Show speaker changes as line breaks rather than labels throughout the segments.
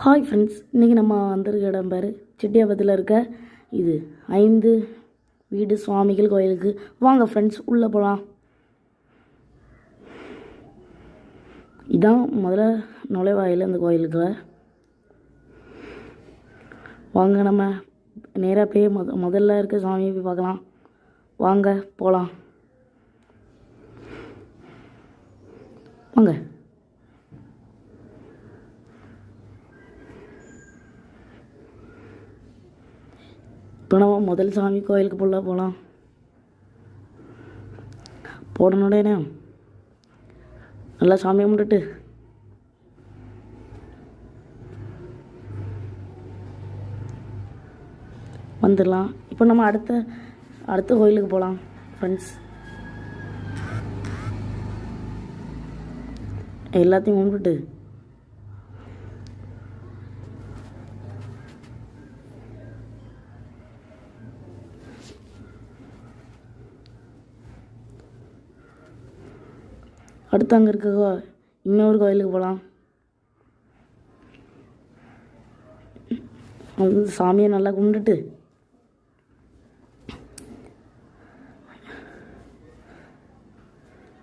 Hi friends, இன்றைக்கி நம்ம வந்திருக்க இடம் பேர் செட்டியாபத்தில் இருக்க இது 5 வீடு சுவாமிகள் கோயிலுக்கு. வாங்க ஃப்ரெண்ட்ஸ், உள்ளே போகலாம். இதான் முதல்ல நுழைவாயில் அந்த கோயிலுக்கு. வாங்க நம்ம நேராக போய் முதல்ல இருக்க சாமியை போய் பார்க்கலாம். வாங்க போகலாம். வாங்க. இப்போ நம்ம முதல் சாமி கோயிலுக்கு போகலாம். போடணுடனே நல்லா சாமியை கும்பிட்டுட்டு வந்துடலாம். இப்போ நம்ம அடுத்த கோயிலுக்கு போகலாம் ஃப்ரெண்ட்ஸ். எல்லாத்தையும் கும்பிட்டுட்டு அடுத்து அங்கே இருக்க இன்னொரு கோயிலுக்கு போகலாம். அந்த சாமியை நல்லா கும்பிட்டுட்டு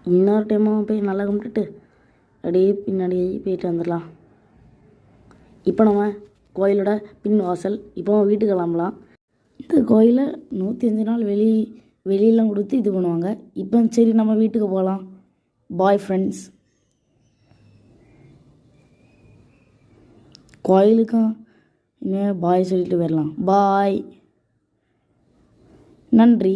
இன்னொரு டைமாக போய் நல்லா கும்பிட்டுட்டு அப்படியே பின்னாடி போயிட்டு வந்துடலாம். இப்போ நம்ம கோயிலோட பின் வாசல். இப்போ வீட்டுக்கு கிளம்பலாம். இந்த கோயிலை 105 நாள் வெளியெல்லாம் கொடுத்து இது பண்ணுவாங்க. இப்போ சரி நம்ம வீட்டுக்கு போகலாம். Bye friends. கோயிலுக்கும் இனிமேல் பாய் சொல்லிட்டு வரலாம். பாய், நன்றி.